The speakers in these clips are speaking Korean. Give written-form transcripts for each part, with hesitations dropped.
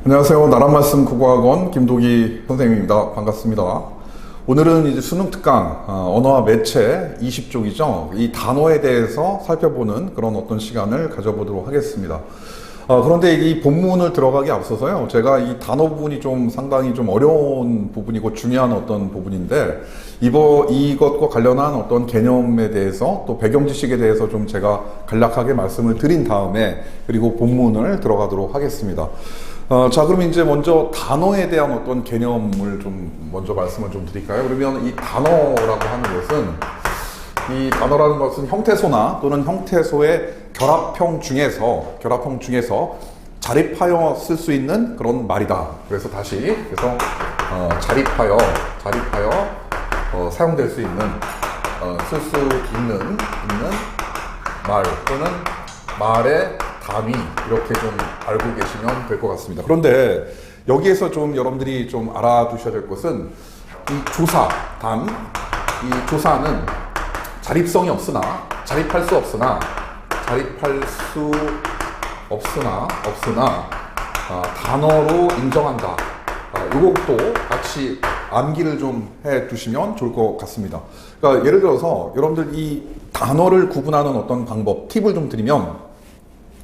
안녕하세요. 나란말씀 국어학원 김도기 선생님입니다. 반갑습니다. 오늘은 이제 수능 특강 언어와 매체 20쪽이죠. 이 단어에 대해서 살펴보는 그런 어떤 시간을 가져보도록 하겠습니다. 그런데 이 본문을 들어가기 앞서서요, 제가 이 단어 부분이 좀 상당히 좀 어려운 부분이고 중요한 어떤 부분인데, 이것과 관련한 어떤 개념에 대해서 또 배경 지식에 대해서 좀 제가 간략하게 말씀을 드린 다음에, 그리고 본문을 들어가도록 하겠습니다. 자, 그럼 이제 먼저 단어에 대한 어떤 개념을 좀 먼저 말씀을 좀 드릴까요? 그러면 이 단어라고 하는 것은, 이 단어라는 것은 형태소나 또는 형태소의 결합형 중에서 자립하여 쓸 수 있는 그런 말이다. 그래서 자립하여 사용될 수 있는, 쓸 수 있는 말 또는 말의 단위, 이렇게 좀 알고 계시면 될 것 같습니다. 그런데 여기에서 좀 여러분들이 좀 알아두셔야 될 것은, 이 조사, 이 조사는 자립성이 없으나 단어로 인정한다. 이것도 같이 암기를 좀 해 두시면 좋을 것 같습니다. 그러니까 예를 들어서 여러분들 이 단어를 구분하는 어떤 방법, 팁을 좀 드리면,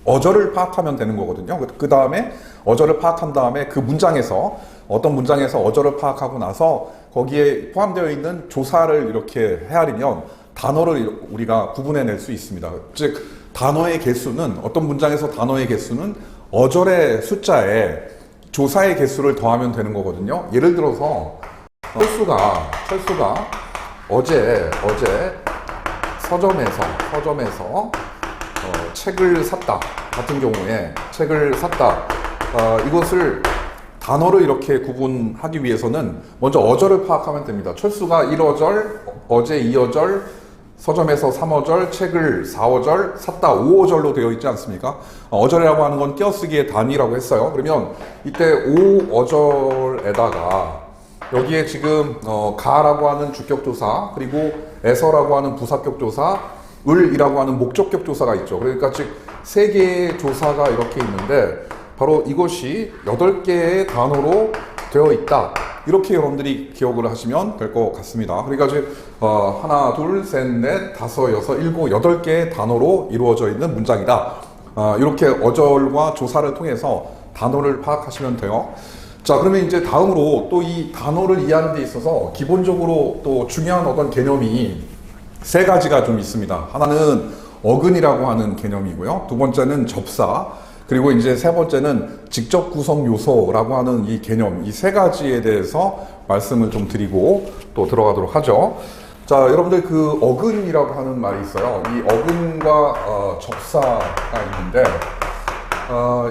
어절을 파악하면 되는 거거든요. 그 다음에 어절을 파악한 다음에 그 문장에서, 어떤 문장에서 어절을 파악하고 나서 거기에 포함되어 있는 조사를 이렇게 헤아리면 단어를 우리가 구분해낼 수 있습니다. 즉, 단어의 개수는, 어떤 문장에서 단어의 개수는 어절의 숫자에 조사의 개수를 더하면 되는 거거든요. 예를 들어서 철수가 어제 서점에서 책을 샀다 같은 경우에, 이것을 단어를 이렇게 구분하기 위해서는 먼저 어절을 파악하면 됩니다. 철수가 1어절, 어제 2어절, 서점에서 3어절, 책을 4어절, 샀다 5어절로 되어 있지 않습니까? 어절이라고 하는 건 띄어쓰기의 단위라고 했어요. 그러면 이때 5어절에다가 여기에 지금 가라고 하는 주격조사, 그리고 에서라고 하는 부사격조사, 을이라고 하는 목적격조사가 있죠. 그러니까 즉 3개의 조사가 이렇게 있는데, 바로 이것이 8개의 단어로 되어 있다. 이렇게 여러분들이 기억을 하시면 될 것 같습니다. 그러니까 즉 하나, 둘, 셋, 넷, 다섯, 여섯, 일곱, 8개의 단어로 이루어져 있는 문장이다. 이렇게 어절과 조사를 통해서 단어를 파악하시면 돼요. 자, 그러면 이제 다음으로 또 이 단어를 이해하는 데 있어서 기본적으로 또 중요한 어떤 개념이 3가지가 좀 있습니다. 하나는 어근이라고 하는 개념이고요. 두 번째는 접사, 그리고 이제 세 번째는 직접 구성 요소라고 하는 이 개념, 이 3가지에 대해서 말씀을 좀 드리고 또 들어가도록 하죠. 자, 여러분들 그 어근이라고 하는 말이 있어요. 이 어근과 접사가 있는데,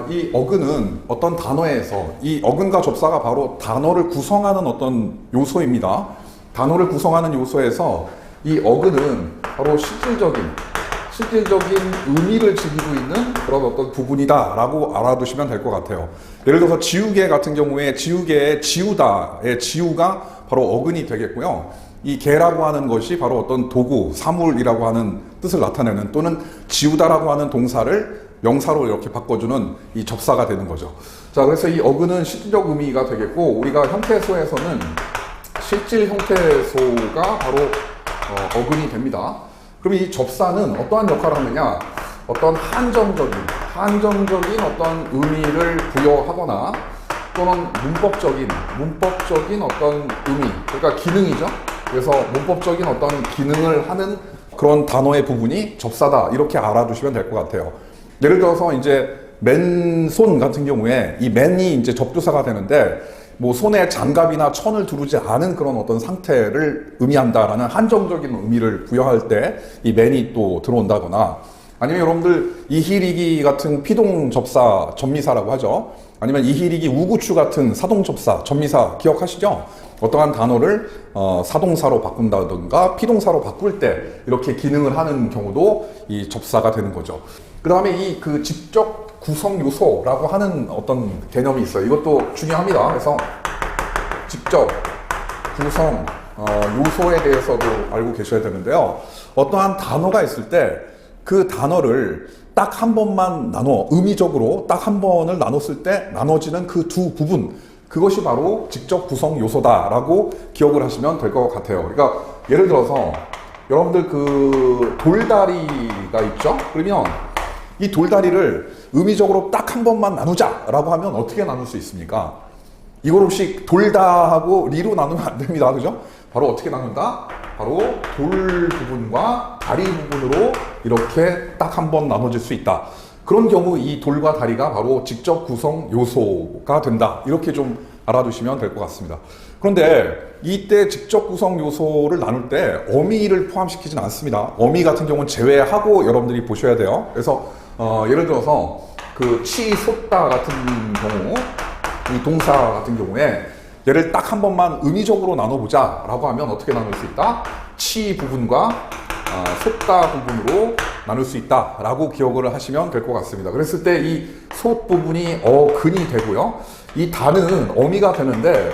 이 어근은 어떤 단어에서, 이 어근과 접사가 바로 단어를 구성하는 어떤 요소입니다. 단어를 구성하는 요소에서 이 어근은 바로 실질적인 의미를 지니고 있는 그런 어떤 부분이다 라고 알아두시면 될 것 같아요. 예를 들어서 지우개 같은 경우에 지우개의 지우다의 지우가 바로 어근이 되겠고요. 이 개라고 하는 것이 바로 어떤 도구, 사물이라고 하는 뜻을 나타내는, 또는 지우다라고 하는 동사를 명사로 이렇게 바꿔주는 이 접사가 되는 거죠. 자, 그래서 이 어근은 실질적 의미가 되겠고, 우리가 형태소에서는 실질 형태소가 바로 어근이 됩니다. 그럼 이 접사는 어떠한 역할을 하느냐? 어떤 한정적인 어떤 의미를 부여하거나, 또는 문법적인 어떤 의미, 그러니까 기능이죠. 그래서 문법적인 어떤 기능을 하는 그런 단어의 부분이 접사다, 이렇게 알아두시면 될 것 같아요. 예를 들어서 이제 맨손 같은 경우에 이 맨이 이제 접두사가 되는데, 뭐 손에 장갑이나 천을 두르지 않은 그런 어떤 상태를 의미한다라는 한정적인 의미를 부여할 때 이 맨이 또 들어온다거나, 아니면 여러분들 이희리기 같은 피동접사 전미사라고 하죠. 아니면 이희리기 우구추 같은 사동접사 전미사 기억하시죠? 어떠한 단어를 사동사로 바꾼다든가 피동사로 바꿀 때 이렇게 기능을 하는 경우도 이 접사가 되는 거죠. 그 다음에 이 그 직접 구성 요소라고 하는 어떤 개념이 있어요. 이것도 중요합니다. 그래서 직접 구성 요소에 대해서도 알고 계셔야 되는데요. 어떠한 단어가 있을 때 그 단어를 딱 한 번만 의미적으로 딱 한 번을 나눴을 때 나눠지는 그 두 부분, 그것이 바로 직접 구성 요소다라고 기억을 하시면 될 것 같아요. 그러니까 예를 들어서 여러분들 그 돌다리가 있죠? 그러면 이 돌다리를 의미적으로 딱 한 번만 나누자라고 하면 어떻게 나눌 수 있습니까? 이걸 혹시 돌다 하고 리로 나누면 안 됩니다. 그죠? 바로 어떻게 나눈다? 바로 돌 부분과 다리 부분으로 이렇게 딱 한 번 나눠질 수 있다. 그런 경우 이 돌과 다리가 바로 직접 구성 요소가 된다. 이렇게 좀 알아두시면 될 것 같습니다. 그런데 이때 직접 구성 요소를 나눌 때 어미를 포함시키진 않습니다. 어미 같은 경우는 제외하고 여러분들이 보셔야 돼요. 그래서 예를 들어서 그 치, 솟다 같은 경우, 이 동사 같은 경우에 얘를 딱 한 번만 의미적으로 나눠보자 라고 하면 어떻게 나눌 수 있다? 치 부분과 솟다 부분으로 나눌 수 있다 라고 기억을 하시면 될 것 같습니다. 그랬을 때 이 솟 부분이 근이 되고요. 이 다는 어미가 되는데,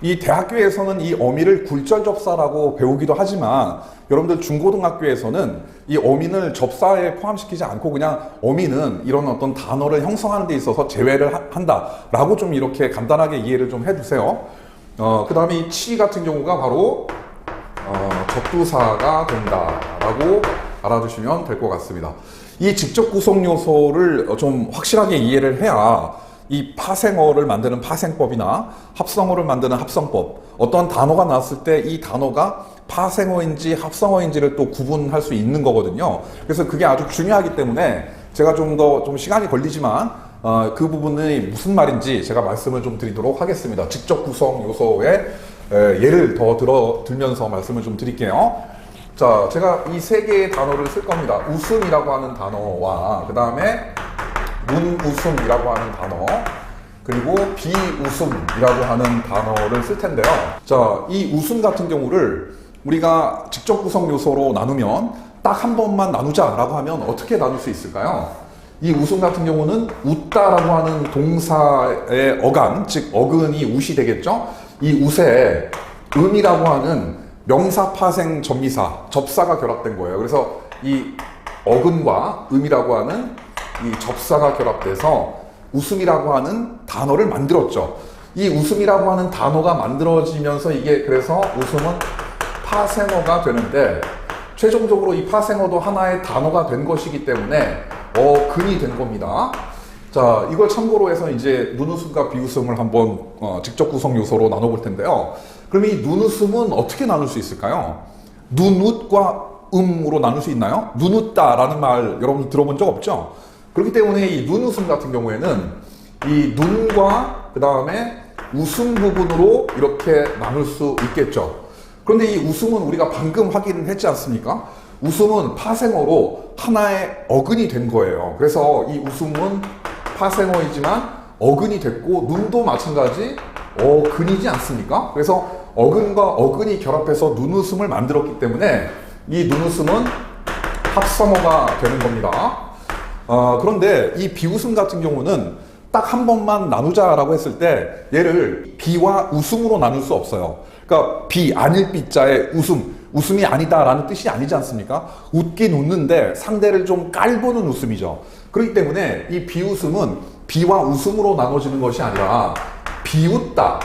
이 대학교에서는 이 어미를 굴절접사라고 배우기도 하지만 여러분들 중고등학교에서는 이 어미를 접사에 포함시키지 않고 그냥 어미는 이런 어떤 단어를 형성하는 데 있어서 제외를 한다라고 좀 이렇게 간단하게 이해를 좀 해두세요. 그 다음에 이 치 같은 경우가 바로 접두사가 된다라고 알아두시면 될 것 같습니다. 이 직접 구성 요소를 좀 확실하게 이해를 해야 이 파생어를 만드는 파생법이나 합성어를 만드는 합성법, 어떤 단어가 나왔을 때 이 단어가 파생어인지 합성어인지를 또 구분할 수 있는 거거든요. 그래서 그게 아주 중요하기 때문에 제가 좀 더 시간이 걸리지만 그 부분이 무슨 말인지 제가 말씀을 좀 드리도록 하겠습니다. 직접 구성 요소의 예를 더 들면서 말씀을 좀 드릴게요. 자, 제가 이 세 개의 단어를 쓸 겁니다. 웃음이라고 하는 단어와 그 다음에 눈웃음이라고 하는 단어, 그리고 비웃음이라고 하는 단어를 쓸 텐데요. 자, 이 웃음 같은 경우를 우리가 직접 구성 요소로 나누면 딱 한 번만 나누자라고 하면 어떻게 나눌 수 있을까요? 이 웃음 같은 경우는 웃다라고 하는 동사의 어간, 즉 어근이 웃이 되겠죠? 이 웃에 음이라고 하는 명사, 파생, 접미사, 접사가 결합된 거예요. 그래서 이 어근과 음이라고 하는 이 접사가 결합돼서 웃음이라고 하는 단어를 만들었죠. 이 웃음이라고 하는 단어가 만들어지면서 이게 그래서 웃음은 파생어가 되는데, 최종적으로 이 파생어도 하나의 단어가 된 것이기 때문에 근이 된 겁니다. 자, 이걸 참고로 해서 이제 눈웃음과 비웃음을 한번 직접 구성 요소로 나눠볼 텐데요. 그럼 이 눈웃음은 어떻게 나눌 수 있을까요? 눈웃과 음으로 나눌 수 있나요? 눈웃다라는 말 여러분 들어본 적 없죠? 그렇기 때문에 이 눈웃음 같은 경우에는 이 눈과 그 다음에 웃음 부분으로 이렇게 나눌 수 있겠죠. 그런데 이 웃음은 우리가 방금 확인을 했지 않습니까? 웃음은 파생어로 하나의 어근이 된 거예요. 그래서 이 웃음은 파생어이지만 어근이 됐고, 눈도 마찬가지 어근이지 않습니까? 그래서 어근과 어근이 결합해서 눈웃음을 만들었기 때문에 이 눈웃음은 합성어가 되는 겁니다. 그런데 이 비웃음 같은 경우는 딱 한 번만 나누자라고 했을 때 얘를 비와 웃음으로 나눌 수 없어요. 그러니까 비, 아닐 비자의 웃음이 아니다라는 뜻이 아니지 않습니까? 웃긴 웃는데 상대를 좀 깔보는 웃음이죠. 그렇기 때문에 이 비웃음은 비와 웃음으로 나눠지는 것이 아니라 비웃다,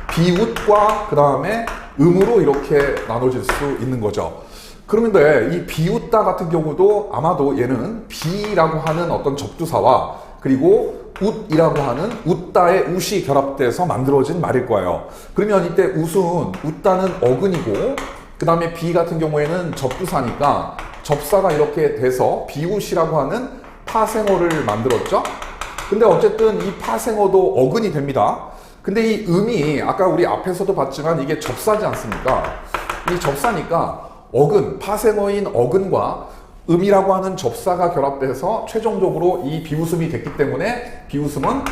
비웃과 그 다음에 음으로 이렇게 나눠질 수 있는 거죠. 그런데 이 비웃다 같은 경우도 아마도 얘는 비라고 하는 어떤 접두사와 그리고 웃이라고 하는 웃다의 웃이 결합돼서 만들어진 말일 거예요. 그러면 이때 웃다는 어근이고, 그 다음에 비 같은 경우에는 접두사니까 접사가 이렇게 돼서 비웃이라고 하는 파생어를 만들었죠. 근데 어쨌든 이 파생어도 어근이 됩니다. 근데 이 음이 아까 우리 앞에서도 봤지만 이게 접사지 않습니까? 이 접사니까 어근, 파생어인 어근과 음이라고 하는 접사가 결합돼서 최종적으로 이 비웃음이 됐기 때문에 비웃음은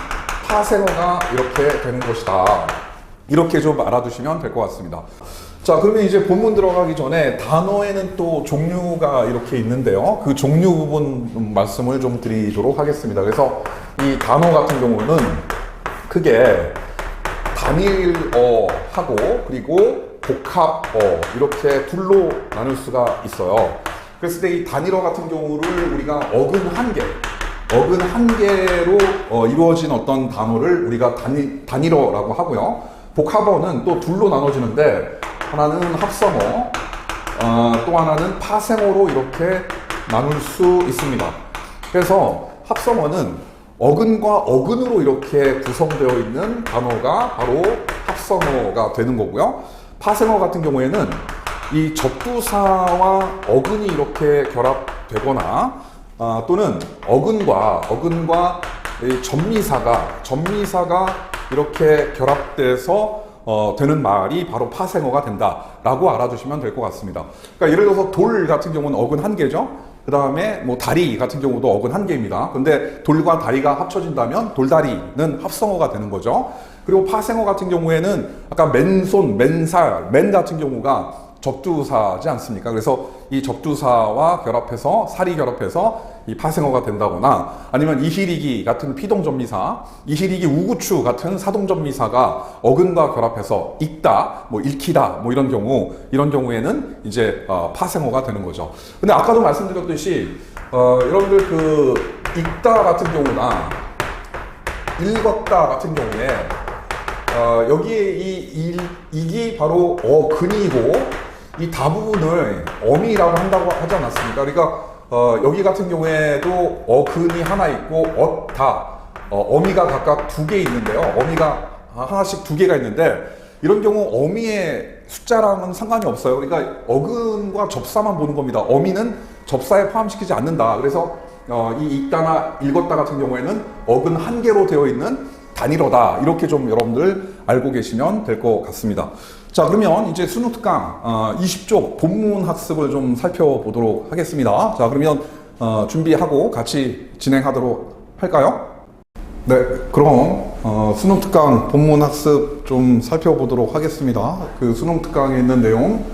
파생어가 이렇게 되는 것이다. 이렇게 좀 알아두시면 될 것 같습니다. 자, 그러면 이제 본문 들어가기 전에 단어에는 또 종류가 이렇게 있는데요. 그 종류 부분 말씀을 좀 드리도록 하겠습니다. 그래서 이 단어 같은 경우는 크게 단일어하고 그리고 복합어 이렇게 둘로 나눌 수가 있어요. 그랬을 때 이 단일어 같은 경우를 우리가 어근 한 개로 이루어진 어떤 단어를 우리가 단일어라고 하고요. 복합어는 또 둘로 나눠지는데 하나는 합성어, 또 하나는 파생어로 이렇게 나눌 수 있습니다. 그래서 합성어는 어근과 어근으로 이렇게 구성되어 있는 단어가 바로 합성어가 되는 거고요. 파생어 같은 경우에는 이 접두사와 어근이 이렇게 결합되거나 또는 어근과 이 접미사가 이렇게 결합돼서 되는 말이 바로 파생어가 된다라고 알아두시면 될 것 같습니다. 그러니까 예를 들어서 돌 같은 경우는 어근 한 개죠. 그 다음에 뭐 다리 같은 경우도 어근 한 개입니다. 근데 돌과 다리가 합쳐진다면 돌다리는 합성어가 되는 거죠. 그리고 파생어 같은 경우에는 아까 맨손, 맨살, 맨 같은 경우가 접두사지 않습니까? 그래서 이 접두사와 결합해서 살이 결합해서 이 파생어가 된다거나 아니면 이희리기 같은 피동접미사, 이희리기 우구추 같은 사동접미사가 어근과 결합해서 읽다, 뭐 읽히다, 뭐 이런 경우에는 이제 파생어가 되는 거죠. 근데 아까도 말씀드렸듯이 여러분들 그 읽다 같은 경우나 읽었다 같은 경우에 여기에 이기 바로 어근이고 이 다부분을 어미라고 한다고 하지 않았습니까? 그러니까 여기 같은 경우에도 어근이 하나 있고 어미가 각각 두 개 있는데요. 어미가 하나씩 두 개가 있는데 이런 경우 어미의 숫자랑은 상관이 없어요. 그러니까 어근과 접사만 보는 겁니다. 어미는 접사에 포함시키지 않는다. 그래서 이 읽다나 읽었다 같은 경우에는 어근 한 개로 되어 있는 단일어다. 이렇게 좀 여러분들 알고 계시면 될 것 같습니다. 자, 그러면 이제 수능 특강 20쪽 본문 학습을 좀 살펴보도록 하겠습니다. 자, 그러면 준비하고 같이 진행하도록 할까요? 네, 그럼 수능 특강 본문 학습 좀 살펴보도록 하겠습니다. 그 수능 특강에 있는 내용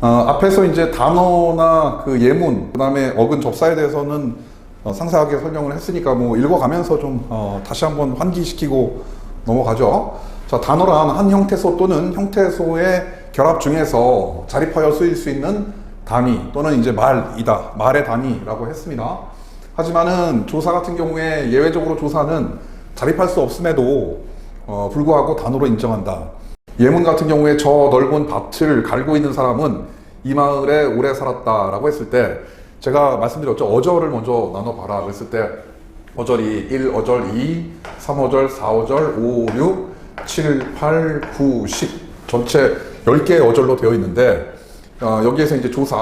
앞에서 이제 단어나 그 예문, 그 다음에 어근 접사에 대해서는 상세하게 설명을 했으니까 뭐 읽어가면서 좀 다시 한번 환기시키고 넘어가죠. 자, 단어란 한 형태소 또는 형태소의 결합 중에서 자립하여 쓰일 수 있는 단위 또는 이제 말이다. 말의 단위라고 했습니다. 하지만은 조사 같은 경우에 예외적으로 조사는 자립할 수 없음에도 불구하고 단어로 인정한다. 예문 같은 경우에 저 넓은 밭을 갈고 있는 사람은 이 마을에 오래 살았다라고 했을 때 제가 말씀드렸죠. 어절을 먼저 나눠봐라 그랬을 때 어절이 1, 어절 2, 3어절, 4어절, 5, 6, 7, 8, 9, 10 전체 10개의 어절로 되어 있는데 여기에서 이제 조사,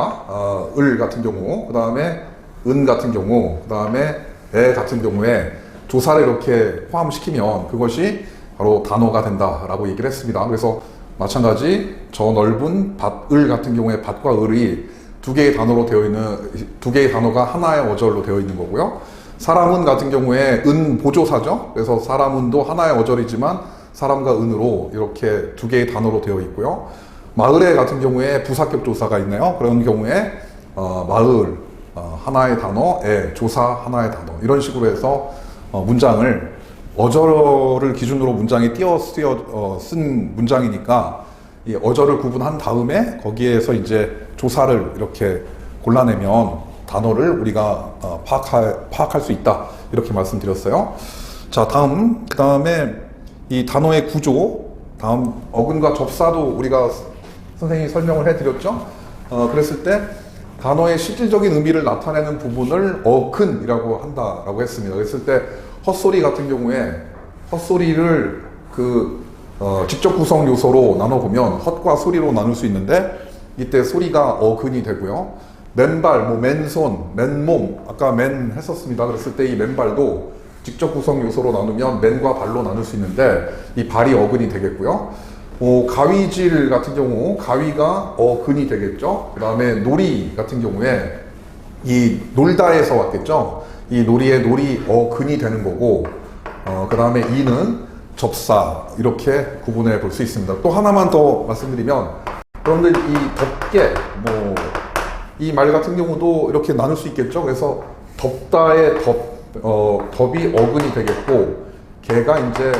을 같은 경우, 그 다음에 은 같은 경우, 그 다음에 에 같은 경우에 조사를 이렇게 포함시키면 그것이 바로 단어가 된다라고 얘기를 했습니다. 그래서 마찬가지 저 넓은 밭을 같은 경우에 밭과 을이 두 개의 단어로 되어 있는, 두 개의 단어가 하나의 어절로 되어 있는 거고요. 사람은 같은 경우에 은 보조사죠. 그래서 사람은도 하나의 어절이지만 사람과 은으로 이렇게 두 개의 단어로 되어 있고요. 마을에 같은 경우에 부사격 조사가 있네요. 그런 경우에 마을 하나의 단어, 조사 하나의 단어 이런 식으로 해서 문장을 어절을 기준으로 문장이 띄어 쓴 문장이니까 이 어절을 구분한 다음에 거기에서 이제 조사를 이렇게 골라내면 단어를 우리가 파악할 수 있다 이렇게 말씀드렸어요. 자, 그 다음에 이 단어의 구조, 다음 어근과 접사도 우리가 선생님이 설명을 해드렸죠. 그랬을 때 단어의 실질적인 의미를 나타내는 부분을 어근이라고 한다라고 했습니다. 그랬을 때 헛소리 같은 경우에 헛소리를 직접 구성 요소로 나눠보면 헛과 소리로 나눌 수 있는데 이때 소리가 어근이 되고요. 맨발, 뭐 맨손, 맨몸, 아까 맨 했었습니다. 그랬을 때 이 맨발도 직접 구성 요소로 나누면 맨과 발로 나눌 수 있는데 이 발이 어근이 되겠고요. 가위질 같은 경우 가위가 어근이 되겠죠. 그 다음에 놀이 같은 경우에 이 놀다에서 왔겠죠. 이 놀이의 놀이 어근이 되는 거고 그 다음에 이는 접사 이렇게 구분해 볼 수 있습니다. 또 하나만 더 말씀드리면 여러분들 이 덥게 이 말 같은 경우도 이렇게 나눌 수 있겠죠. 그래서 덥다의 덥이 어근이 되겠고 개가 이제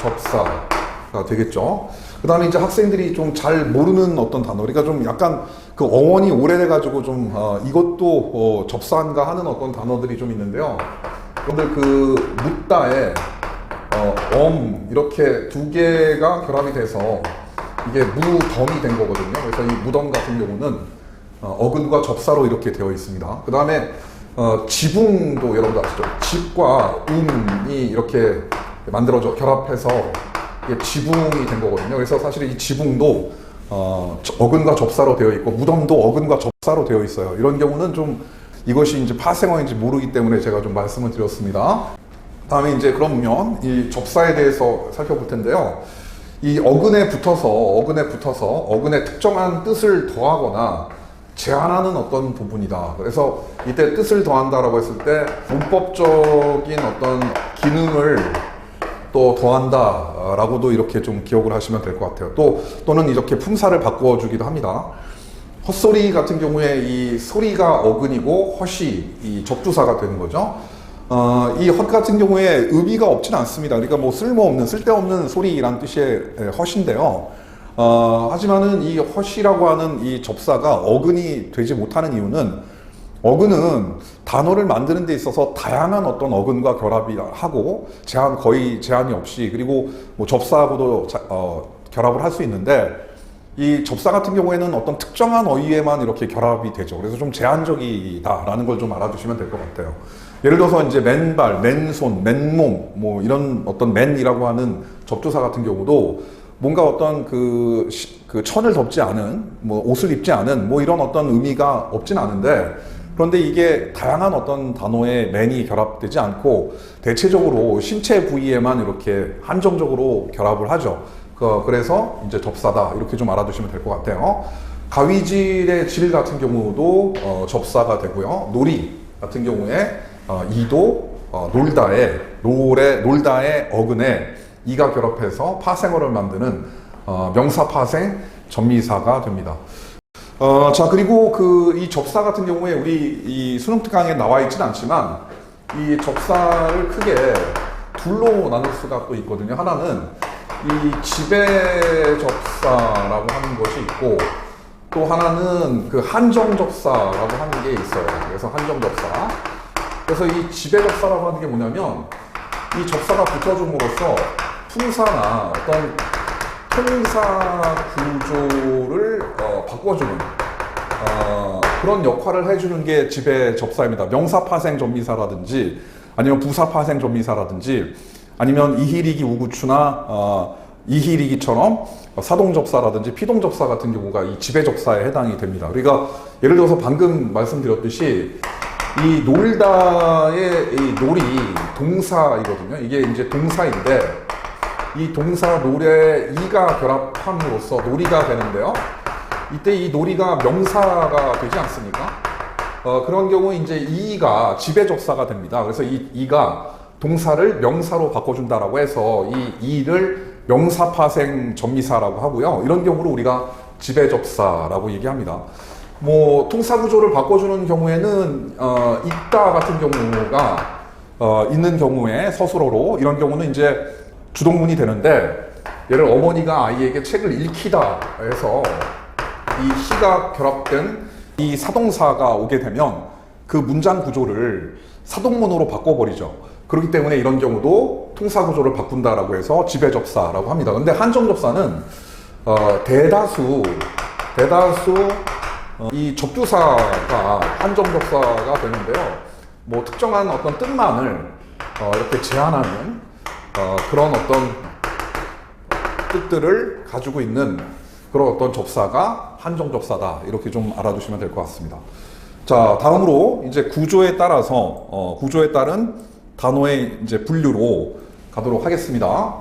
접사가 되겠죠. 그다음에 이제 학생들이 좀 잘 모르는 어떤 단어, 그러니까 좀 약간 그 어원이 오래돼가지고 좀 이것도 접사인가 하는 어떤 단어들이 좀 있는데요. 여러분들 그 묻다에 이렇게 두 개가 결합이 돼서 이게 무덤이 된 거거든요. 그래서 이 무덤 같은 경우는 어근과 접사로 이렇게 되어 있습니다. 그 다음에 지붕도 여러분들 아시죠? 집과 이 이렇게 만들어져 결합해서 이게 지붕이 된 거거든요. 그래서 사실 이 지붕도 어근과 접사로 되어 있고 무덤도 어근과 접사로 되어 있어요. 이런 경우는 좀 이것이 이제 파생어인지 모르기 때문에 제가 좀 말씀을 드렸습니다. 다음에 이제 그러면 이 접사에 대해서 살펴볼 텐데요. 이 어근에 붙어서 어근의 특정한 뜻을 더하거나 제한하는 어떤 부분이다. 그래서 이때 뜻을 더한다라고 했을 때 문법적인 어떤 기능을 또 더한다라고도 이렇게 좀 기억을 하시면 될 것 같아요. 또는 이렇게 품사를 바꿔주기도 합니다. 헛소리 같은 경우에 이 소리가 어근이고 헛이 이 접두사가 되는 거죠. 이 헛 같은 경우에 의미가 없지는 않습니다. 그러니까 뭐 쓸데없는 소리란 뜻의 헛인데요. 하지만은 이 헛이라고 하는 이 접사가 어근이 되지 못하는 이유는 어근은 단어를 만드는 데 있어서 다양한 어떤 어근과 결합이 하고 거의 제한이 없이 그리고 뭐 접사하고도 결합을 할 수 있는데 이 접사 같은 경우에는 어떤 특정한 어휘에만 이렇게 결합이 되죠. 그래서 좀 제한적이다라는 걸 좀 알아두시면 될 것 같아요. 예를 들어서 이제 맨발, 맨손, 맨몸 뭐 이런 어떤 맨이라고 하는 접두사 같은 경우도 뭔가 어떤 그 천을 덮지 않은 뭐 옷을 입지 않은 뭐 이런 어떤 의미가 없진 않은데 그런데 이게 다양한 어떤 단어에 맨이 결합되지 않고 대체적으로 신체 부위에만 이렇게 한정적으로 결합을 하죠. 그래서 이제 접사다 이렇게 좀 알아두시면 될 것 같아요. 가위질의 질 같은 경우도 접사가 되고요. 놀이 같은 경우에 이도 놀다의 어근에 이가 결합해서 파생어를 만드는 명사 파생 전미사가 됩니다. 자, 그리고 이 접사 같은 경우에 우리 이 수능 특강에 나와 있지는 않지만 이 접사를 크게 둘로 나눌 수가 또 있거든요. 하나는 이 지배 접사라고 하는 것이 있고 또 하나는 그 한정 접사라고 하는 게 있어요. 그래서 한정 접사. 그래서 이 지배 접사라고 하는 게 뭐냐면 이 접사가 붙여줌으로써 품사나 어떤 통사 구조를 바꿔주는 그런 역할을 해주는 게 지배 접사입니다. 명사 파생 전미사라든지 아니면 부사 파생 전미사라든지 아니면 이희리기 우구추나 이희리기처럼 사동 접사라든지 피동 접사 같은 경우가 이 지배 접사에 해당이 됩니다. 그러니까 예를 들어서 방금 말씀드렸듯이 이 놀다의 이 놀이 동사이거든요. 이게 이제 동사인데 이 동사 놀에 이가 결합함으로써 놀이가 되는데요. 이때 이 놀이가 명사가 되지 않습니까? 그런 경우 이제 이가 지배 접사가 됩니다. 그래서 이가 동사를 명사로 바꿔준다라고 해서 이 이를 명사 파생 전미사라고 하고요. 이런 경우를 우리가 지배 접사라고 얘기합니다. 뭐 통사 구조를 바꿔주는 경우에는 있다 같은 경우가 있는 경우에 서술어로 이런 경우는 이제 주동문이 되는데 예를 어머니가 아이에게 책을 읽히다 해서 이 희가 결합된 이 사동사가 오게 되면 그 문장 구조를 사동문으로 바꿔버리죠. 그렇기 때문에 이런 경우도 통사 구조를 바꾼다라고 해서 지배 접사라고 합니다. 근데 한정 접사는 대다수 이 접두사가 한정 접사가 되는데요. 뭐 특정한 어떤 뜻만을 이렇게 제한하는 그런 어떤 뜻들을 가지고 있는 그런 어떤 접사가 한정 접사다. 이렇게 좀 알아두시면 될 것 같습니다. 자, 다음으로 이제 구조에 따라서 구조에 따른 단어의 이제 분류로 가도록 하겠습니다.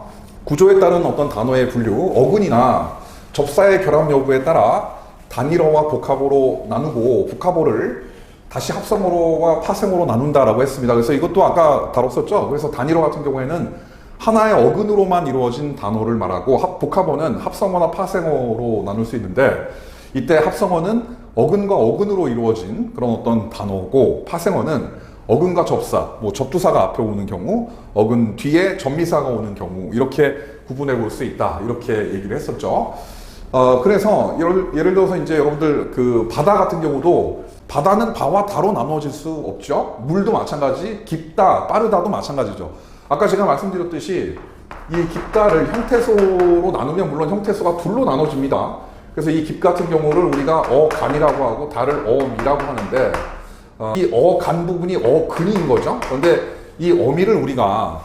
구조에 따른 어떤 단어의 분류, 어근이나 접사의 결합 여부에 따라 단일어와 복합어로 나누고 복합어를 다시 합성어로와 파생어로 나눈다라고 했습니다. 그래서 이것도 아까 다뤘었죠. 그래서 단일어 같은 경우에는 하나의 어근으로만 이루어진 단어를 말하고 복합어는 합성어나 파생어로 나눌 수 있는데 이때 합성어는 어근과 어근으로 이루어진 그런 어떤 단어고 파생어는 어근과 접사, 뭐 접두사가 앞에 오는 경우, 어근 뒤에 전미사가 오는 경우 이렇게 구분해 볼 수 있다. 이렇게 얘기를 했었죠. 그래서 예를 들어서 이제 여러분들 그 바다 같은 경우도 바다는 바와 다로 나눠질 수 없죠. 물도 마찬가지, 깊다, 빠르다도 마찬가지죠. 아까 제가 말씀드렸듯이 이 깊다를 형태소로 나누면 물론 형태소가 둘로 나눠집니다. 그래서 이 깊 같은 경우를 우리가 어간이라고 하고 다를 어미라고 하는데 이 어간 부분이 어근인 거죠. 그런데 이 어미를 우리가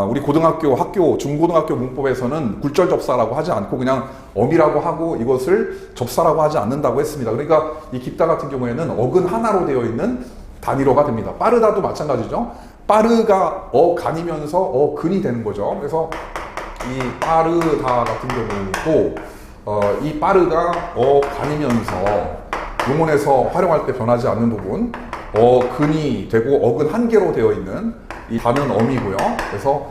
우리 고등학교, 학교, 중고등학교 문법에서는 굴절 접사라고 하지 않고 그냥 어미라고 하고 이것을 접사라고 하지 않는다고 했습니다. 그러니까 이 깊다 같은 경우에는 어근 하나로 되어 있는 단위로가 됩니다. 빠르다도 마찬가지죠. 빠르가 어간이면서 어근이 되는 거죠. 그래서 이 빠르다 같은 경우도 이 빠르가 어간이면서 용언에서 활용할 때 변하지 않는 부분 어근이 되고 어근 한 개로 되어 있는 이 단은 어미고요. 그래서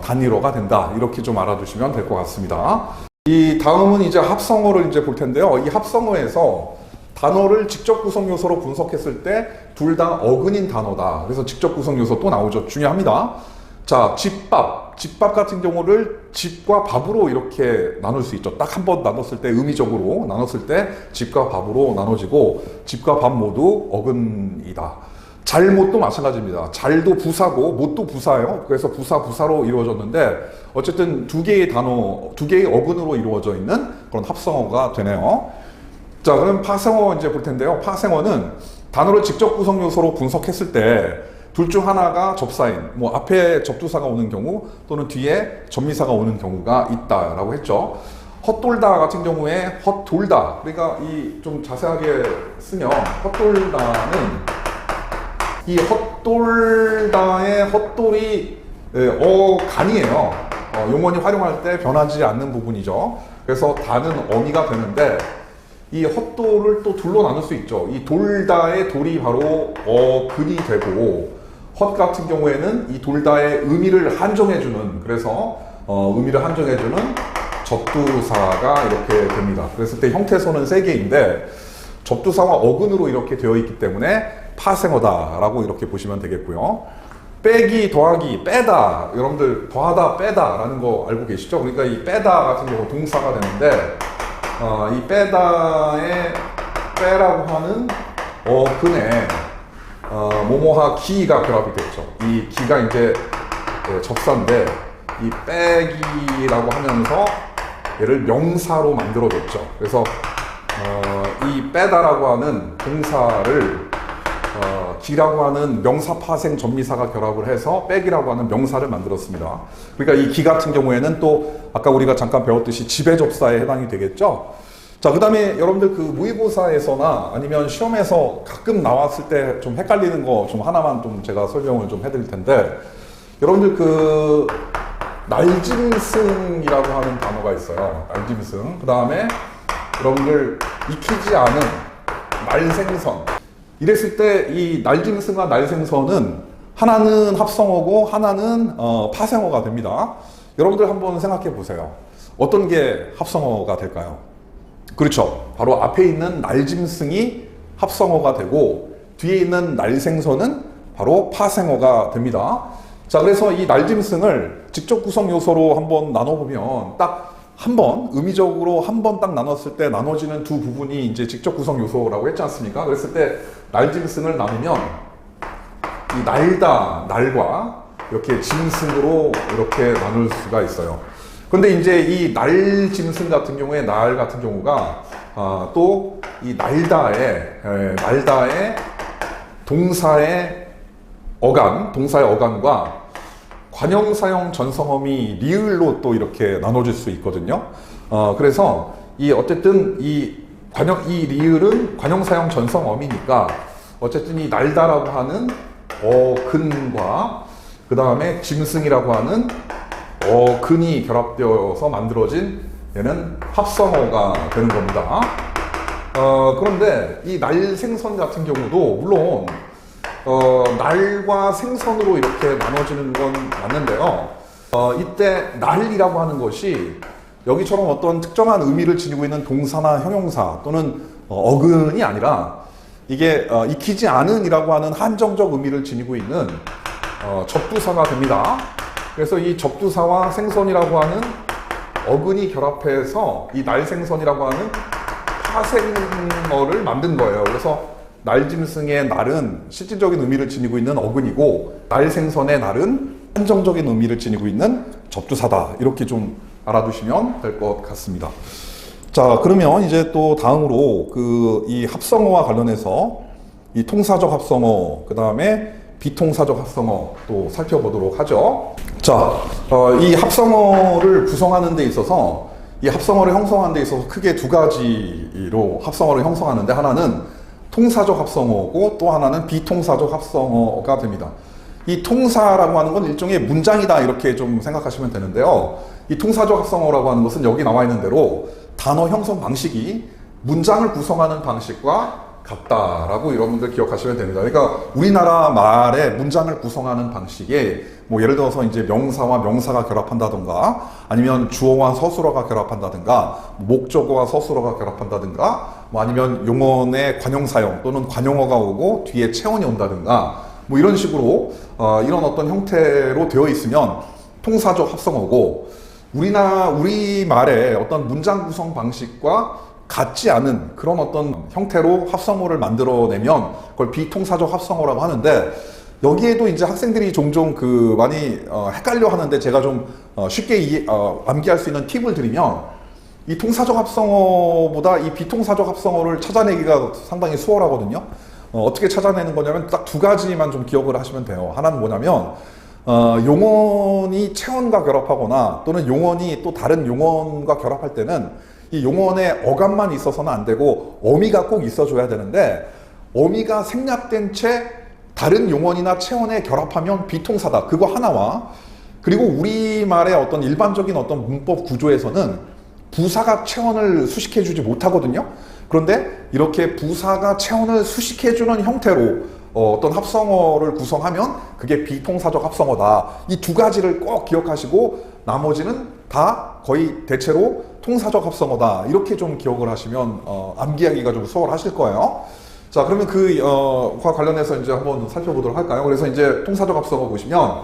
단위로가 된다. 이렇게 좀 알아두시면 될 것 같습니다. 이 다음은 이제 합성어를 이제 볼 텐데요. 이 합성어에서 단어를 직접 구성 요소로 분석했을 때 둘 다 어근인 단어다. 그래서 직접 구성 요소 또 나오죠. 중요합니다. 자, 집밥 같은 경우를 집과 밥으로 이렇게 나눌 수 있죠. 딱 한 번 나눴을 때 의미적으로 나눴을 때 집과 밥으로 나눠지고 집과 밥 모두 어근이다. 잘못도 마찬가지입니다. 잘도 부사고 못도 부사예요. 그래서 부사로 이루어졌는데 어쨌든 두 개의 단어, 두 개의 어근으로 이루어져 있는 그런 합성어가 되네요. 자, 그럼 파생어 이제 볼 텐데요. 파생어는 단어를 직접 구성 요소로 분석했을 때 둘 중 하나가 접사인, 뭐 앞에 접두사가 오는 경우 또는 뒤에 접미사가 오는 경우가 있다라고 했죠. 헛돌다 같은 경우에 헛돌다, 그러니까 이 좀 자세하게 쓰면 헛돌다는 이 헛돌다의 헛돌이 어간이에요. 용언이 활용할 때 변하지 않는 부분이죠. 그래서 다는 어미가 되는데 이 헛돌을 또 둘로 나눌 수 있죠. 이 돌다의 돌이 바로 어근이 되고 헛 같은 경우에는 이 돌다의 의미를 한정해주는, 그래서 의미를 한정해주는 접두사가 이렇게 됩니다. 그랬을 때 형태소는 세 개인데 접두사와 어근으로 이렇게 되어 있기 때문에 파생어다라고 이렇게 보시면 되겠고요. 빼기, 더하기, 빼다. 여러분들 더하다, 빼다라는 거 알고 계시죠? 그러니까 이 빼다 같은 경우 동사가 되는데 이 빼다의 빼라고 하는 어근에 뭐뭐하 기가 결합이 됐죠. 이 기가 이제 접사인데 이 빼기라고 하면서 얘를 명사로 만들어줬죠. 그래서 이 빼다라고 하는 동사를 기라고 하는 명사 파생 전미사가 결합을 해서 빼기라고 하는 명사를 만들었습니다. 그러니까 이 기 같은 경우에는 또 아까 우리가 잠깐 배웠듯이 지배 접사에 해당이 되겠죠. 자, 그 다음에 여러분들 그 모의고사에서나 아니면 시험에서 가끔 나왔을 때 좀 헷갈리는 거 좀 하나만 좀 제가 설명을 좀 해드릴 텐데, 여러분들 그 날짐승이라고 하는 단어가 있어요. 날짐승. 그 다음에 여러분들 익히지 않은 날생선. 이랬을 때 이 날짐승과 날생선은 하나는 합성어고 하나는 파생어가 됩니다. 여러분들 한번 생각해 보세요. 어떤 게 합성어가 될까요? 그렇죠. 바로 앞에 있는 날짐승이 합성어가 되고 뒤에 있는 날생선은 바로 파생어가 됩니다. 자, 그래서 이 날짐승을 직접 구성 요소로 한번 나눠보면 딱 한 번, 의미적으로 한 번 딱 나눴을 때 나눠지는 두 부분이 이제 직접 구성 요소라고 했지 않습니까? 그랬을 때 날짐승을 나누면 이 날다, 날과 이렇게 짐승으로 이렇게 나눌 수가 있어요. 근데 이제 이 날짐승 같은 경우에 날 같은 경우가 또 이 날다의 동사의 어간과 관형사형 전성어미 리을로 또 이렇게 나눠질 수 있거든요. 그래서 이 어쨌든 이 리을은 관형사형 전성어미니까 어쨌든 이 날다라고 하는 어근과 그 다음에 짐승이라고 하는 어근이 결합되어서 만들어진 얘는 합성어가 되는 겁니다. 그런데 이 날생선 같은 경우도 물론 날과 생선으로 이렇게 나눠지는 건 맞는데요. 이때 날이라고 하는 것이 여기처럼 어떤 특정한 의미를 지니고 있는 동사나 형용사 또는 어근이 아니라 이게 익히지 않은이라고 하는 한정적 의미를 지니고 있는 접두사가 됩니다. 그래서 이 접두사와 생선이라고 하는 어근이 결합해서 이 날생선이라고 하는 파생어를 만든 거예요. 그래서 날짐승의 날은 실질적인 의미를 지니고 있는 어근이고, 날생선의 날은 한정적인 의미를 지니고 있는 접두사다. 이렇게 좀 알아두시면 될 것 같습니다. 자, 그러면 이제 또 다음으로 이 합성어와 관련해서 이 통사적 합성어, 그 다음에 비통사적 합성어 또 살펴보도록 하죠. 자, 이 합성어를 구성하는 데 있어서, 이 합성어를 형성하는 데 있어서 크게 두 가지로 합성어를 형성하는데, 하나는 통사적 합성어고 또 하나는 비통사적 합성어가 됩니다. 이 통사라고 하는 건 일종의 문장이다, 이렇게 좀 생각하시면 되는데요. 이 통사적 합성어라고 하는 것은 여기 나와 있는 대로 단어 형성 방식이 문장을 구성하는 방식과 같다라고 여러분들 기억하시면 됩니다. 그러니까 우리나라 말의 문장을 구성하는 방식에 뭐 예를 들어서 이제 명사와 명사가 결합한다든가, 아니면 주어와 서술어가 결합한다든가, 목적어와 서술어가 결합한다든가, 뭐 아니면 용언의 관형사형 또는 관용어가 오고 뒤에 체언이 온다든가, 뭐 이런 식으로 이런 어떤 형태로 되어 있으면 통사적 합성어고, 우리 말의 어떤 문장 구성 방식과 같지 않은 그런 어떤 형태로 합성어를 만들어내면 그걸 비통사적 합성어라고 하는데, 여기에도 이제 학생들이 종종 많이 헷갈려 하는데, 제가 좀 쉽게 암기할 수 있는 팁을 드리면, 이 통사적 합성어보다 이 비통사적 합성어를 찾아내기가 상당히 수월하거든요. 어떻게 찾아내는 거냐면 딱 두 가지만 좀 기억을 하시면 돼요. 하나는 뭐냐면, 용언이 체언과 결합하거나 또는 용언이 또 다른 용언과 결합할 때는 이 용언의 어감만 있어서는 안 되고 어미가 꼭 있어줘야 되는데, 어미가 생략된 채 다른 용언이나 체언에 결합하면 비통사다. 그거 하나와, 그리고 우리말의 어떤 일반적인 어떤 문법 구조에서는 부사가 체언을 수식해주지 못하거든요. 그런데 이렇게 부사가 체언을 수식해주는 형태로 어떤 합성어를 구성하면 그게 비통사적 합성어다. 이 두 가지를 꼭 기억하시고 나머지는 다 거의 대체로 통사적 합성어다. 이렇게 좀 기억을 하시면 암기하기가 좀 수월하실 거예요. 자, 그러면 과 관련해서 이제 한번 살펴보도록 할까요? 그래서 이제 통사적 합성어 보시면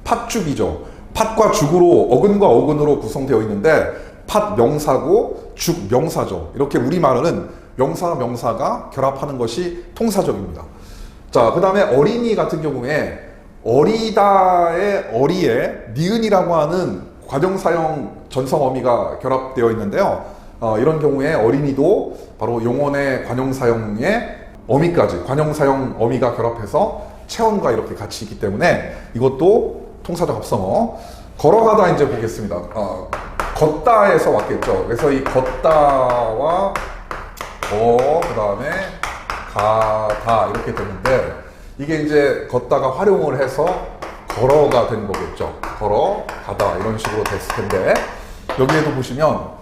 팥죽이죠. 팥과 죽으로 어근과 어근으로 구성되어 있는데, 팥 명사고 죽 명사죠. 이렇게 우리말은 명사와 명사가 결합하는 것이 통사적입니다. 자, 그 다음에 어린이 같은 경우에 어리다의 어리에 니은이라고 하는 관형사형 전성어미가 결합되어 있는데요. 이런 경우에 어린이도 바로 용언의 관형사형의 어미까지, 관형사형 어미가 결합해서 체언과 이렇게 같이 있기 때문에 이것도 통사적 합성어. 걸어가다 이제 보겠습니다. 걷다에서 왔겠죠. 그래서 이 걷다와 그 다음에 가다 이렇게 되는데, 이게 이제 걷다가 활용을 해서 걸어가 된 거겠죠. 걸어가다 이런 식으로 됐을 텐데, 여기에도 보시면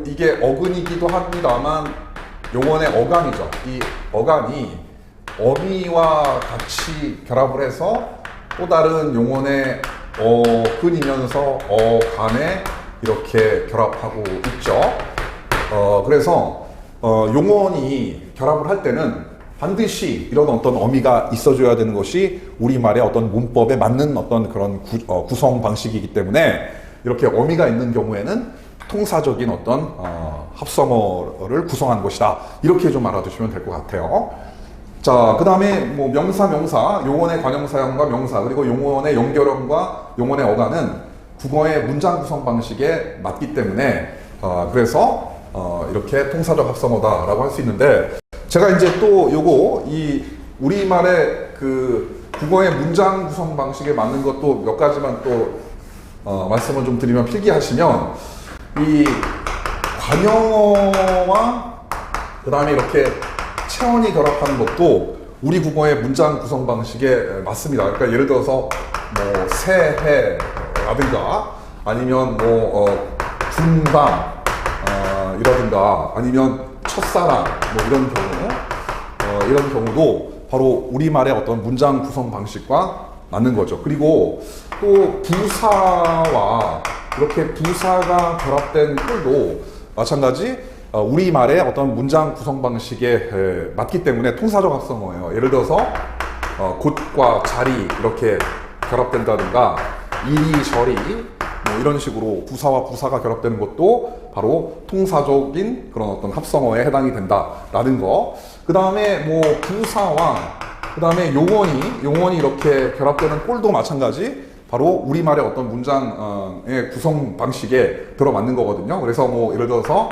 이게 어근이기도 합니다만 용언의 어간이죠. 이 어간이 어미와 같이 결합을 해서 또 다른 용언의 어근이면서 어간에 이렇게 결합하고 있죠. 그래서 용언이 결합을 할 때는 반드시 이런 어떤 어미가 있어줘야 되는 것이 우리말의 어떤 문법에 맞는 어떤 그런 구성 방식이기 때문에, 이렇게 어미가 있는 경우에는 통사적인 어떤 합성어를 구성한 것이다. 이렇게 좀 알아두시면 될 것 같아요. 자, 그 다음에 뭐 명사, 용언의 관형사형과 명사, 그리고 용언의 연결형과 용언의 어간은 국어의 문장 구성 방식에 맞기 때문에 그래서 이렇게 통사적 합성어다라고 할 수 있는데, 제가 이제 또 이 우리말의 국어의 문장 구성 방식에 맞는 것도 몇 가지만 또 말씀을 좀 드리면, 필기하시면 이 관형어와 그 다음에 이렇게 체언이 결합하는 것도 우리 국어의 문장 구성 방식에 맞습니다. 그러니까 예를 들어서 뭐 새해라든가, 아니면 뭐 군밤 이라든가, 아니면 첫사랑 뭐 이런 경우도 바로 우리말의 어떤 문장 구성 방식과 맞는 거죠. 그리고 또 부사와 이렇게 부사가 결합된 글도 마찬가지 우리말의 어떤 문장 구성 방식에 맞기 때문에 통사적 합성어예요. 예를 들어서 곳과 자리 이렇게 결합된다든가, 이리저리 뭐 이런 식으로 부사와 부사가 결합되는 것도 바로 통사적인 그런 어떤 합성어에 해당이 된다라는 거. 그 다음에 뭐 부사와 그 다음에 용언이 이렇게 결합되는 꼴도 마찬가지. 바로 우리말의 어떤 문장의 구성 방식에 들어맞는 거거든요. 그래서 뭐 예를 들어서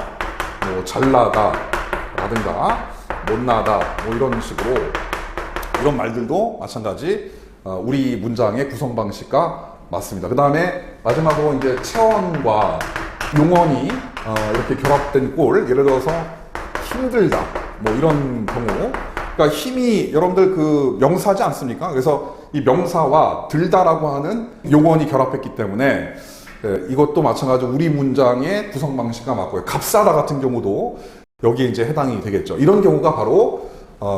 뭐 잘나다라든가 못나다 뭐 이런 식으로 이런 말들도 마찬가지 우리 문장의 구성 방식과 맞습니다. 그 다음에 마지막으로 이제 체언과 용언이 이렇게 결합된 꼴, 예를 들어서 힘들다 뭐 이런 경우. 그러니까 힘이 여러분들 그 명사지 않습니까? 그래서 이 명사와 들다라고 하는 용언이 결합했기 때문에 이것도 마찬가지로 우리 문장의 구성 방식과 맞고요. 값싸다 같은 경우도 여기에 이제 해당이 되겠죠. 이런 경우가 바로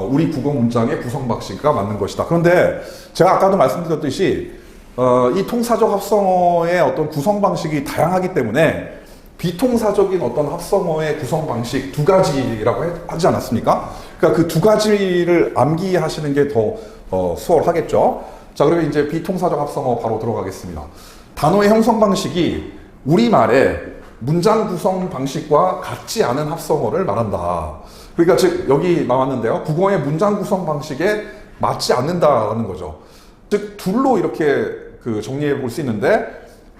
우리 국어 문장의 구성 방식과 맞는 것이다. 그런데 제가 아까도 말씀드렸듯이 이 통사적 합성어의 어떤 구성 방식이 다양하기 때문에 비통사적인 어떤 합성어의 구성 방식 두 가지라고 하지 않았습니까? 그러니까 그 두 가지를 암기하시는 게 더 수월하겠죠. 자, 그러면 이제 비통사적 합성어 바로 들어가겠습니다. 단어의 형성 방식이 우리말의 문장 구성 방식과 같지 않은 합성어를 말한다. 그러니까 즉 여기 나왔는데요. 국어의 문장 구성 방식에 맞지 않는다라는 거죠. 즉 둘로 이렇게 그 정리해 볼 수 있는데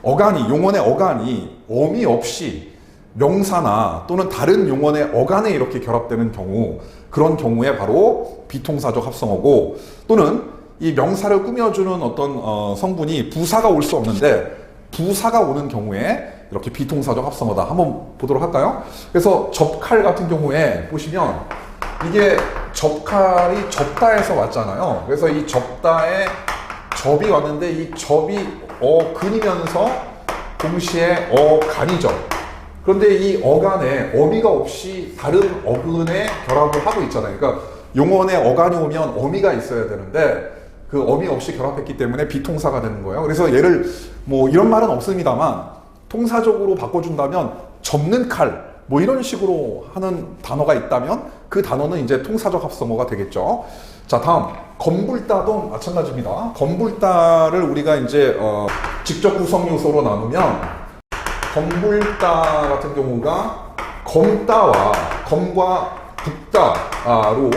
용언의 어간이 어미 없이 명사나 또는 다른 용언의 어간에 이렇게 결합되는 경우, 그런 경우에 바로 비통사적 합성어고, 또는 이 명사를 꾸며주는 어떤 성분이 부사가 올 수 없는데 부사가 오는 경우에 이렇게 비통사적 합성어다. 한번 보도록 할까요? 그래서 접칼 같은 경우에 보시면 이게 접칼이 접다에서 왔잖아요. 그래서 이 접다에 접이 왔는데 이 접이 근이면서 동시에 간이죠. 그런데 이 어간에 어미가 없이 다른 어근에 결합을 하고 있잖아요. 그러니까 용언에 어간이 오면 어미가 있어야 되는데 그 어미 없이 결합했기 때문에 비통사가 되는 거예요. 그래서 얘를 뭐 이런 말은 없습니다만 통사적으로 바꿔준다면 접는 칼 뭐 이런 식으로 하는 단어가 있다면 그 단어는 이제 통사적 합성어가 되겠죠. 자, 다음 건불다도 마찬가지입니다. 건불다를 우리가 이제 직접 구성 요소로 나누면 건불다 같은 경우가 검다와 검과 북다로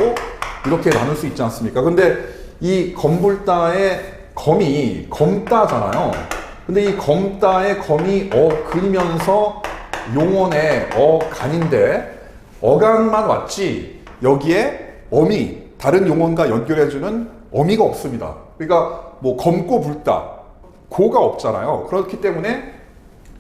이렇게 나눌 수 있지 않습니까? 근데 이 건불다의 검이 검다잖아요. 근데 이 검다의 검이 근이면서 용언의 간인데 어간만 왔지 여기에 어미, 다른 용언과 연결해주는 어미가 없습니다. 그러니까 뭐 검고 불다, 고가 없잖아요. 그렇기 때문에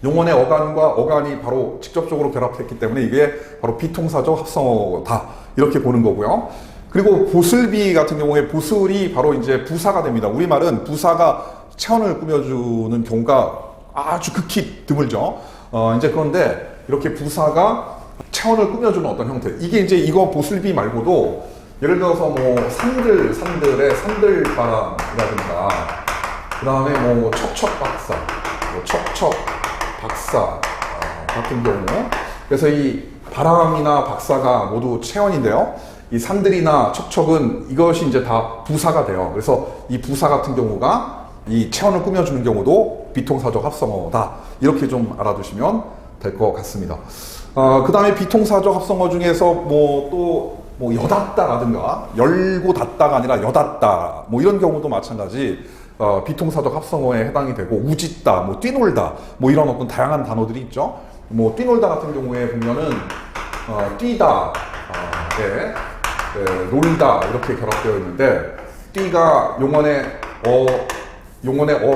용언의 어간과 어간이 바로 직접적으로 결합했기 때문에 이게 바로 비통사적 합성어다. 이렇게 보는 거고요. 그리고 보슬비 같은 경우에 보슬이 바로 이제 부사가 됩니다. 우리말은 부사가 체언을 꾸며주는 경우가 아주 극히 드물죠. 이제 그런데 이렇게 부사가 체언을 꾸며주는 어떤 형태. 이게 이제 이거 보슬비 말고도 예를 들어서 뭐 산들의 산들바람이라든가 그 다음에 뭐 척척박사, 뭐 척척박사 같은 경우. 그래서 이 바람이나 박사가 모두 체언인데요. 이 산들이나 척척은 이것이 이제 다 부사가 돼요. 그래서 이 부사 같은 경우가 이 체언을 꾸며주는 경우도 비통사적 합성어다. 이렇게 좀 알아두시면 될 것 같습니다. 그 다음에 비통사적 합성어 중에서 뭐 여닫다라든가 열고 닫다가 아니라 여닫다 뭐 이런 경우도 마찬가지 비통사적 합성어에 해당이 되고 우짓다, 뭐 뛰놀다 뭐 이런 어떤 다양한 단어들이 있죠. 뭐 뛰놀다 같은 경우에 보면은 뛰다, 놀다 이렇게 결합되어 있는데 뛰가 용언의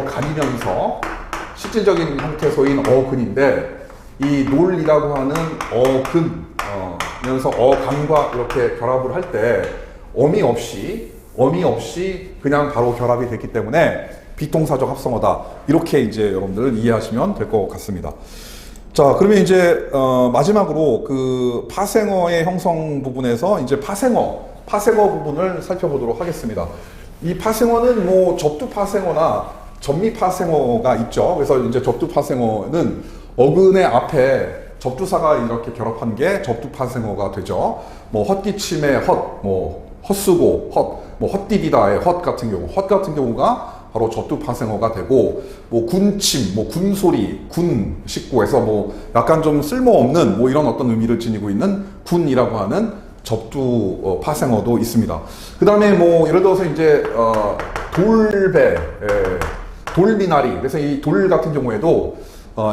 간이면서 실질적인 형태소인 어근인데 이 놀이라고 하는 면서 간과 이렇게 결합을 할 때 어미 없이 그냥 바로 결합이 됐기 때문에 비통사적 합성어다. 이렇게 이제 여러분들 이해하시면 될 것 같습니다. 자, 그러면 이제 마지막으로 그 파생어의 형성 부분에서 이제 파생어 부분을 살펴보도록 하겠습니다. 이 파생어는 뭐 접두 파생어나 접미 파생어가 있죠. 그래서 이제 접두 파생어는 어근의 앞에 접두사가 이렇게 결합한 게 접두 파생어가 되죠. 뭐 헛기침의 헛, 뭐 헛수고 헛, 뭐 헛디디다의 헛 같은 경우가 바로 접두파생어가 되고, 뭐 군침, 뭐 군소리, 군 식구에서 뭐 약간 좀 쓸모없는 뭐 이런 어떤 의미를 지니고 있는 군이라고 하는 접두파생어도 있습니다. 그 다음에 뭐 예를 들어서 이제 돌배, 돌미나리. 그래서 이 돌 같은 경우에도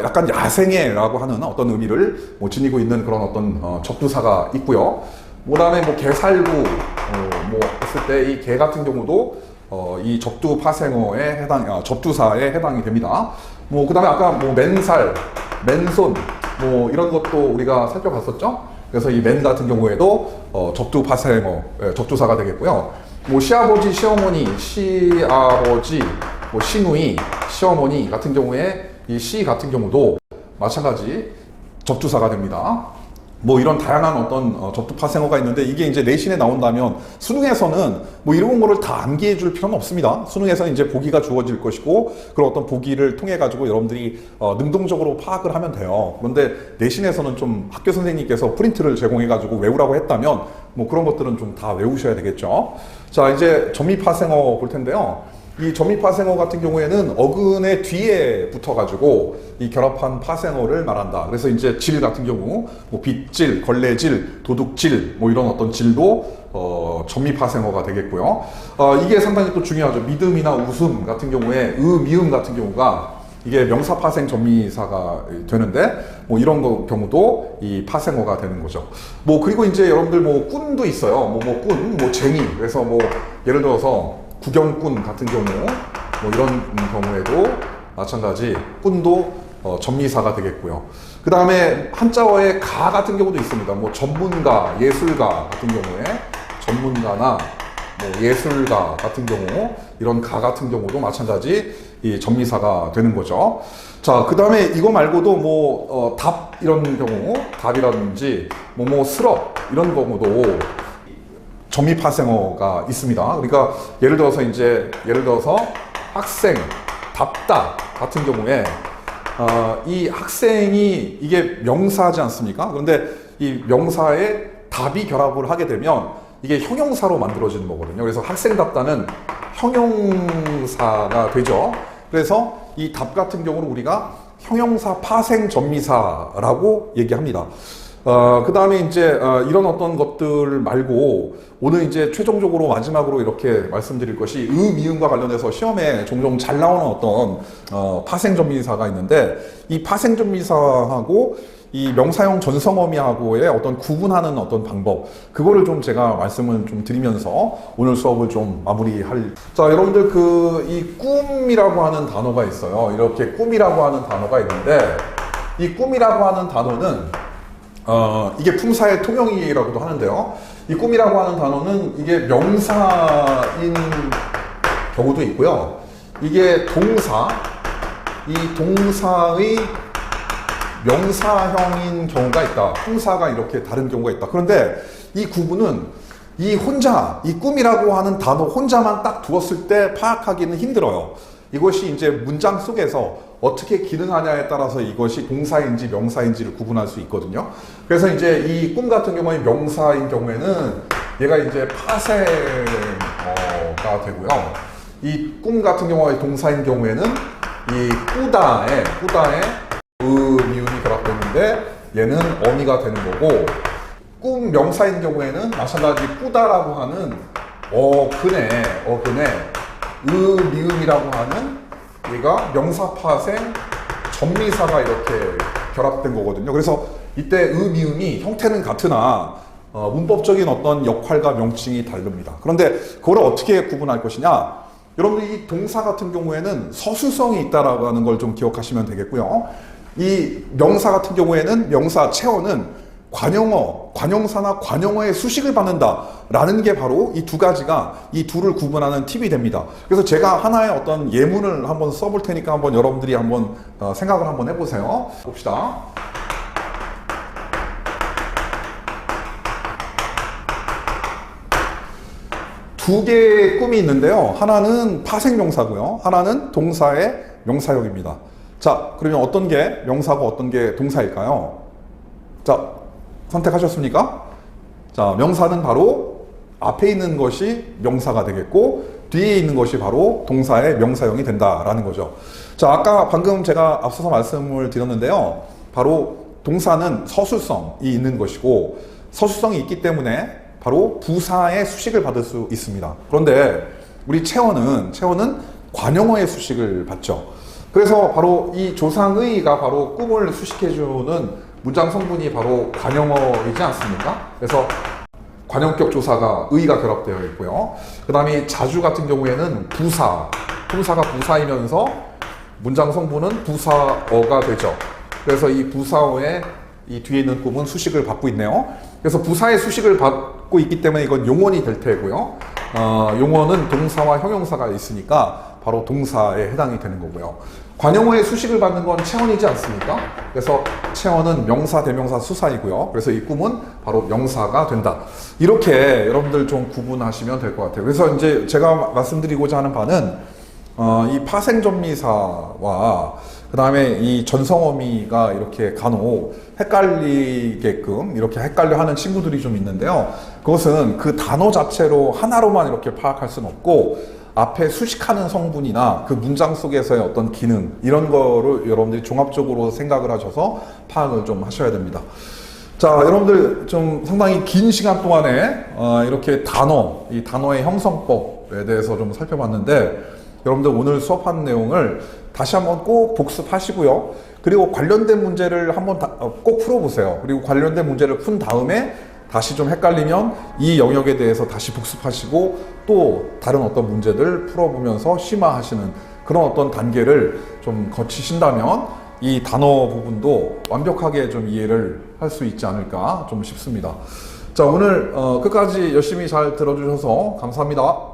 약간 야생애라고 하는 어떤 의미를 뭐 지니고 있는 그런 어떤 접두사가 있고요. 그 다음에 뭐 개살구, 뭐 했을 때 이 개 같은 경우도 이 접두파생어에 접두사에 해당이 됩니다. 뭐 그 다음에 아까 뭐 맨살, 맨손, 뭐 이런 것도 우리가 살펴봤었죠. 그래서 이 맨 같은 경우에도 접두파생어, 접두사가 되겠고요. 뭐 시아버지, 시어머니, 시아버지, 뭐 시누이, 시어머니 같은 경우에 이 시 같은 경우도 마찬가지 접두사가 됩니다. 뭐 이런 다양한 어떤 접두파생어가 있는데 이게 이제 내신에 나온다면 수능에서는 뭐 이런 거를 다 암기해 줄 필요는 없습니다. 수능에서는 이제 보기가 주어질 것이고 그런 어떤 보기를 통해 가지고 여러분들이 능동적으로 파악을 하면 돼요. 그런데 내신에서는 좀 학교 선생님께서 프린트를 제공해 가지고 외우라고 했다면 뭐 그런 것들은 좀 다 외우셔야 되겠죠. 자, 이제 접미파생어 볼 텐데요. 이 접미파생어 같은 경우에는 어근의 뒤에 붙어가지고 이 결합한 파생어를 말한다. 그래서 이제 질 같은 경우, 뭐 빗질, 걸레질, 도둑질, 뭐 이런 어떤 질도 접미파생어가 되겠고요. 이게 상당히 또 중요하죠. 믿음이나 웃음 같은 경우에 미음 같은 경우가 이게 명사파생 접미사가 되는데 뭐 이런 경우도 이 파생어가 되는 거죠. 뭐 그리고 이제 여러분들 뭐 꾼도 있어요. 꾼, 뭐 쟁이. 그래서 뭐 예를 들어서 구경꾼 같은 경우, 뭐 이런 경우에도 마찬가지 꾼도 접미사가 되겠고요. 그 다음에 한자어의 가 같은 경우도 있습니다. 뭐 전문가, 예술가 같은 경우에 전문가나 뭐 예술가 같은 경우, 이런 가 같은 경우도 마찬가지 이 접미사가 되는 거죠. 자, 그 다음에 이거 말고도 뭐 답 이런 경우, 답이라든지 뭐 스럽 이런 경우도 접미파생어가 있습니다. 그러니까 예를 들어서 학생, 답다 같은 경우에 이 학생이 이게 명사지 않습니까? 그런데 이 명사에 답이 결합을 하게 되면 이게 형용사로 만들어지는 거거든요. 그래서 학생답다는 형용사가 되죠. 그래서 이 답 같은 경우는 우리가 형용사 파생 접미사라고 얘기합니다. 그 다음에 이제 이런 어떤 것들 말고 오늘 이제 최종적으로 마지막으로 이렇게 말씀드릴 것이 미음과 관련해서 시험에 종종 잘 나오는 어떤 파생접미사가 있는데 이 파생접미사하고 이 명사형 전성어미하고의 어떤 구분하는 어떤 방법, 그거를 좀 제가 말씀을 좀 드리면서 오늘 수업을 좀 마무리할. 자, 여러분들 이 꿈이라고 하는 단어가 있어요. 이렇게 꿈이라고 하는 단어가 있는데 이 꿈이라고 하는 단어는 이게 품사의 통용이라고도 하는데요. 이 꿈이라고 하는 단어는 이게 명사인 경우도 있고요. 이게 이 동사의 명사형인 경우가 있다. 품사가 이렇게 다른 경우가 있다. 그런데 이 구분은 이 꿈이라고 하는 단어 혼자만 딱 두었을 때 파악하기는 힘들어요. 이것이 이제 문장 속에서 어떻게 기능하냐에 따라서 이것이 동사인지 명사인지를 구분할 수 있거든요. 그래서 이제 이 꿈 같은 경우에 명사인 경우에는 얘가 이제 파생어가 되고요. 이 꿈 같은 경우에 동사인 경우에는 이 꾸다에 미음이 결합되는데 얘는 어미가 되는 거고, 꿈 명사인 경우에는 마찬가지 꾸다라고 하는 어근에 미음이라고 하는 얘가 명사파생 접미사가 이렇게 결합된 거거든요. 그래서 이때 미음이 형태는 같으나 문법적인 어떤 역할과 명칭이 다릅니다. 그런데 그걸 어떻게 구분할 것이냐? 여러분들 이 동사 같은 경우에는 서술성이 있다라고 하는 걸 좀 기억하시면 되겠고요. 이 명사 같은 경우에는 명사 체어는 관용사나 관용어의 수식을 받는다라는 게 바로 이 두 가지가 이 둘을 구분하는 팁이 됩니다. 그래서 제가 하나의 어떤 예문을 한번 써볼 테니까 한번 여러분들이 한번 생각을 한번 해보세요. 봅시다. 두 개의 꿈이 있는데요. 하나는 파생명사고요. 하나는 동사의 명사형입니다. 자, 그러면 어떤 게 명사고 어떤 게 동사일까요? 자, 선택하셨습니까? 자, 명사는 바로 앞에 있는 것이 명사가 되겠고 뒤에 있는 것이 바로 동사의 명사형이 된다라는 거죠. 자, 아까 방금 제가 앞서서 말씀을 드렸는데요. 바로 동사는 서술성이 있는 것이고 서술성이 있기 때문에 바로 부사의 수식을 받을 수 있습니다. 그런데 우리 채어는 관용어의 수식을 받죠. 그래서 바로 이 조상의가 바로 꿈을 수식해주는 문장 성분이 바로 관용어이지 않습니까? 그래서 관용격 조사가 의가 결합되어 있고요. 그 다음에 자주 같은 경우에는 품사가 부사이면서 문장 성분은 부사어가 되죠. 그래서 이 부사어의 이 뒤에 있는 꿈은 수식을 받고 있네요. 그래서 부사의 수식을 받고 있기 때문에 이건 용언이 될 테고요. 용언은 동사와 형용사가 있으니까 바로 동사에 해당이 되는 거고요. 관용어의 수식을 받는 건 체언이지 않습니까? 그래서 체언은 명사, 대명사, 수사이고요. 그래서 이 꿈은 바로 명사가 된다. 이렇게 여러분들 좀 구분하시면 될 것 같아요. 그래서 이제 제가 말씀드리고자 하는 바는 이 파생전미사와 그 다음에 이 전성어미가 이렇게 간혹 헷갈리게끔 이렇게 헷갈려 하는 친구들이 좀 있는데요. 그것은 그 단어 자체로 하나로만 이렇게 파악할 수는 없고 앞에 수식하는 성분이나 그 문장 속에서의 어떤 기능 이런 거를 여러분들이 종합적으로 생각을 하셔서 파악을 좀 하셔야 됩니다. 자, 여러분들 좀 상당히 긴 시간 동안에 이렇게 이 단어의 형성법에 대해서 좀 살펴봤는데 여러분들 오늘 수업한 내용을 다시 한번 꼭 복습하시고요. 그리고 관련된 문제를 한번 꼭 풀어보세요. 그리고 관련된 문제를 푼 다음에 다시 좀 헷갈리면 이 영역에 대해서 다시 복습하시고 또 다른 어떤 문제들 풀어보면서 심화하시는 그런 어떤 단계를 좀 거치신다면 이 단어 부분도 완벽하게 좀 이해를 할 수 있지 않을까 좀 싶습니다. 자, 오늘 끝까지 열심히 잘 들어주셔서 감사합니다.